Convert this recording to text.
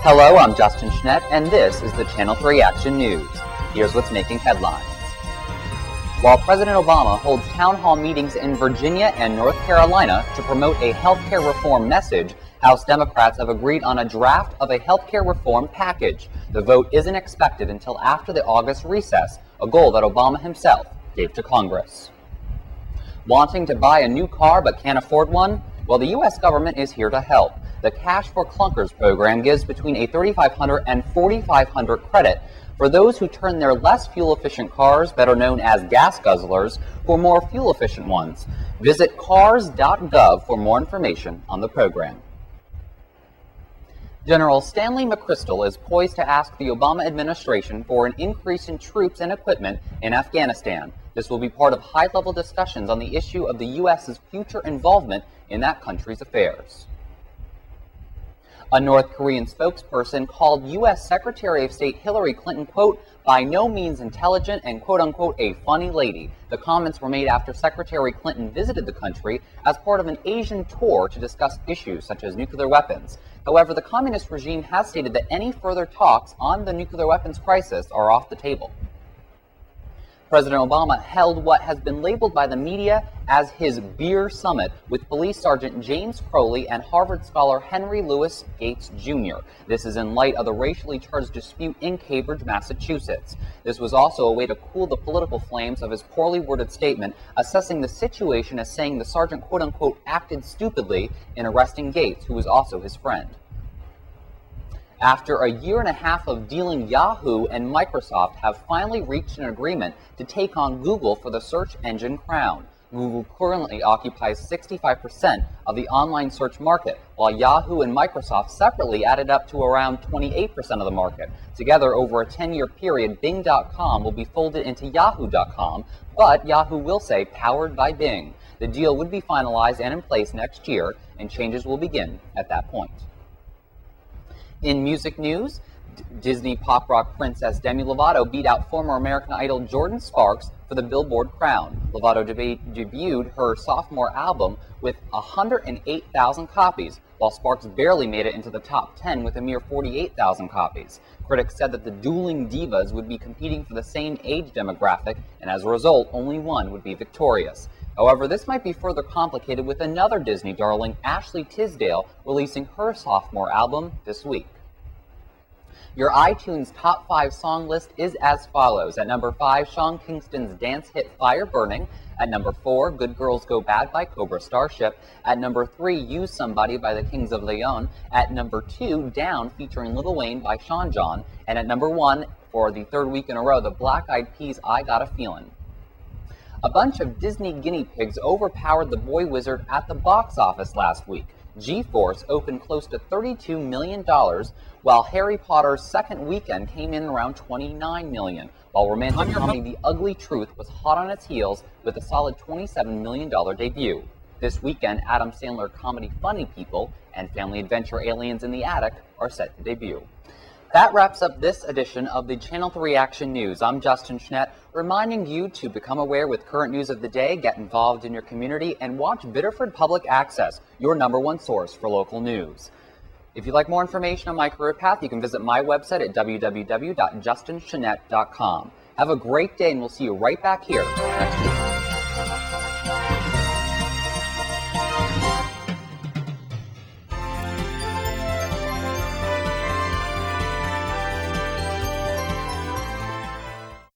Hello, I'm Justin Schnedt, and this is the Channel 3 Action News. Here's what's making headlines. While President Obama holds town hall meetings in Virginia and North Carolina to promote a healthcare reform message, House Democrats have agreed on a draft of a healthcare reform package. The vote isn't expected until after the August recess, a goal that Obama himself gave to Congress. Wanting to buy a new car but can't afford one? Well, the U.S. government is here to help. The Cash for Clunkers program gives between a $3,500 and $4,500 credit for those who turn their less fuel-efficient cars, better known as gas guzzlers, for more fuel-efficient ones. Visit cars.gov for more information on the program. General Stanley McChrystal is poised to ask the Obama administration for an increase in troops and equipment in Afghanistan. This will be part of high-level discussions on the issue of the U.S.'s future involvement in that country's affairs. A North Korean spokesperson called U.S. Secretary of State Hillary Clinton, quote, by no means intelligent and, quote-unquote, a funny lady. The comments were made after Secretary Clinton visited the country as part of an Asian tour to discuss issues such as nuclear weapons. However, the communist regime has stated that any further talks on the nuclear weapons crisis are off the table. President Obama held what has been labeled by the media as his beer summit with Police Sergeant James Crowley and Harvard scholar Henry Louis Gates Jr. This is in light of the racially charged dispute in Cambridge, Massachusetts. This was also a way to cool the political flames of his poorly worded statement, assessing the situation as saying the sergeant, quote-unquote, acted stupidly in arresting Gates, who was also his friend. After a year and a half of dealing, Yahoo and Microsoft have finally reached an agreement to take on Google for the search engine crown. Google currently occupies 65% of the online search market, while Yahoo and Microsoft separately added up to around 28% of the market. Together, over a 10-year period, Bing.com will be folded into Yahoo.com, but Yahoo will say powered by Bing. The deal would be finalized and in place next year, and changes will begin at that point. In music news, Disney pop rock princess Demi Lovato beat out former American Idol Jordin Sparks for the Billboard crown. Lovato debuted her sophomore album with 108,000 copies, while Sparks barely made it into the top 10 with a mere 48,000 copies. Critics said that the dueling divas would be competing for the same age demographic, and as a result, only one would be victorious. However, this might be further complicated with another Disney darling, Ashley Tisdale, releasing her sophomore album this week. Your iTunes Top 5 song list is as follows. At number 5, Sean Kingston's dance hit Fire Burning. At number 4, Good Girls Go Bad by Cobra Starship. At number 3, Use Somebody by the Kings of Leon. At number 2, Down featuring Lil Wayne by Sean John. And at number 1, for the third week in a row, the Black Eyed Peas' I Got a Feelin'. A bunch of Disney guinea pigs overpowered the boy wizard at the box office last week. G-Force opened close to $32 million, while Harry Potter's second weekend came in around $29 million, while romantic comedy The Ugly Truth was hot on its heels with a solid $27 million debut. This weekend, Adam Sandler comedy Funny People and family adventure Aliens in the Attic are set to debut. That wraps up this edition of the Channel 3 Action News. I'm Justin Schnedt, reminding you to become aware with current news of the day, get involved in your community, and watch Biddeford Public Access, your #1 source for local news. If you'd like more information on my career path, you can visit my website at www.justinschnedt.com. Have a great day, and we'll see you right back here next week.